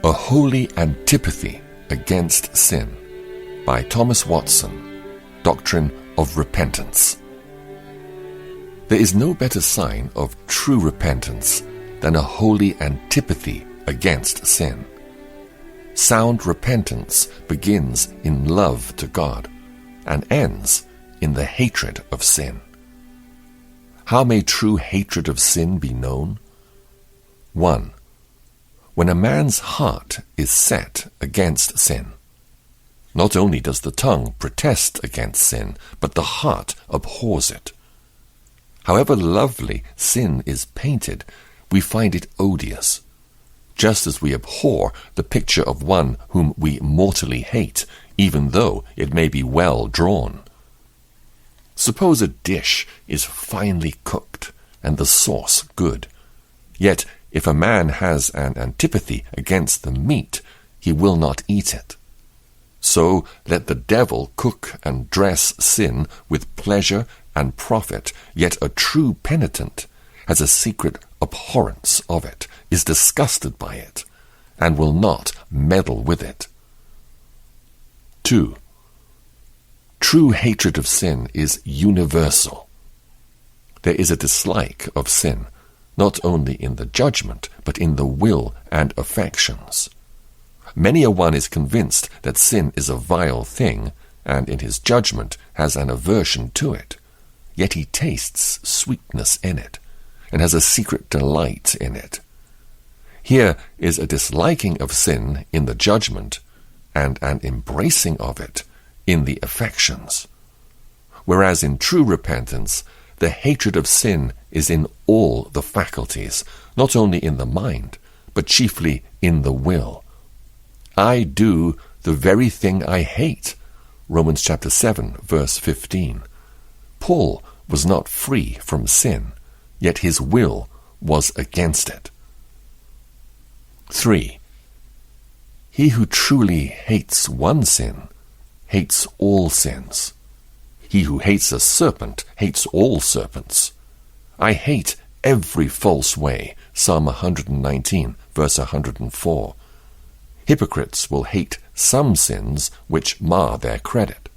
A Holy Antipathy Against Sin by Thomas Watson, Doctrine of Repentance. There is no better sign of true repentance than a holy antipathy against sin. Sound repentance begins in love to God and ends in the hatred of sin. How may true hatred of sin be known? 1. When a man's heart is set against sin. Not only does the tongue protest against sin, but the heart abhors it. However lovely sin is painted, we find it odious, just as we abhor the picture of one whom we mortally hate, even though it may be well drawn. Suppose a dish is finely cooked and the sauce good, yet if a man has an antipathy against the meat, he will not eat it. So let the devil cook and dress sin with pleasure and profit, yet a true penitent has a secret abhorrence of it, is disgusted by it, and will not meddle with it. 2. True hatred of sin is universal. There is a dislike of sin, not only in the judgment, but in the will and affections. Many a one is convinced that sin is a vile thing, and in his judgment has an aversion to it, yet he tastes sweetness in it, and has a secret delight in it. Here is a disliking of sin in the judgment, and an embracing of it in the affections. Whereas in true repentance, the hatred of sin is in all the faculties, not only in the mind, but chiefly in the will. I do the very thing I hate. Romans chapter 7, verse 15. Paul was not free from sin, yet his will was against it. 3. He who truly hates one sin hates all sins. He who hates a serpent hates all serpents. I hate every false way. Psalm 119, verse 104. Hypocrites will hate some sins which mar their credit.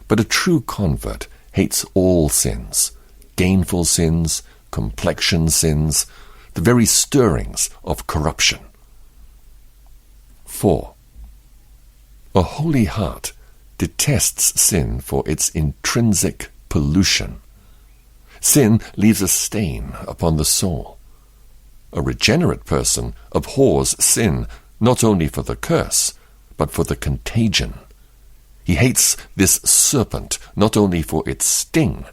But a true convert hates all sins, gainful sins, complexion sins, the very stirrings of corruption. 4. A holy heart detests sin for its intrinsic pollution. Sin leaves a stain upon the soul. A regenerate person abhors sin not only for the curse, but for the contagion. He hates this serpent not only for its sting,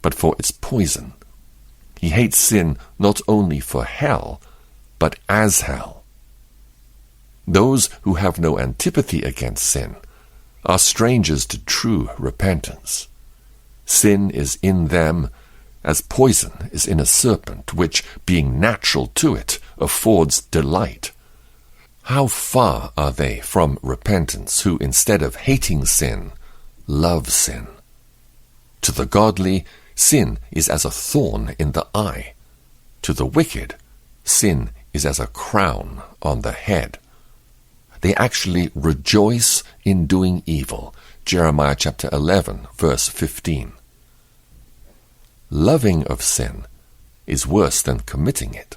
but for its poison. He hates sin not only for hell, but as hell. Those who have no antipathy against sin are strangers to true repentance. Sin is in them as poison is in a serpent, which, being natural to it, affords delight. How far are they from repentance who, instead of hating sin, love sin? To the godly, sin is as a thorn in the eye. To the wicked, sin is as a crown on the head. They actually rejoice in doing evil. Jeremiah chapter 11, verse 15. Loving of sin is worse than committing it.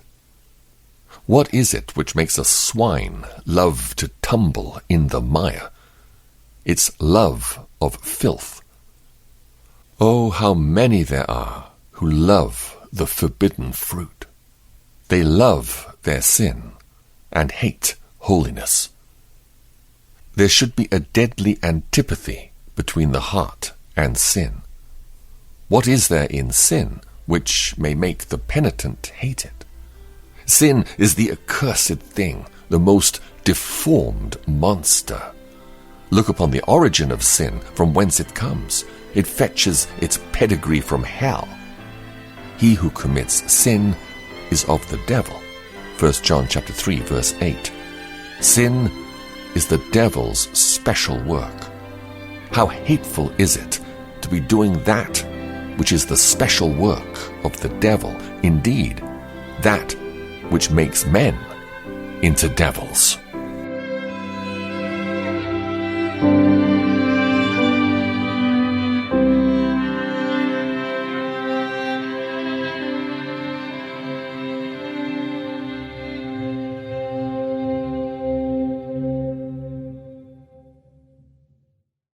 What is it which makes a swine love to tumble in the mire? It's love of filth. Oh, how many there are who love the forbidden fruit. They love their sin and hate holiness. There should be a deadly antipathy between the heart and sin. What is there in sin which may make the penitent hate it? Sin is the accursed thing, the most deformed monster. Look upon the origin of sin, from whence it comes. It fetches its pedigree from hell. He who commits sin is of the devil. 1 John chapter 3, verse 8. Sin is the devil's special work. How hateful is it to be doing that which is the special work of the devil, indeed, that which makes men into devils.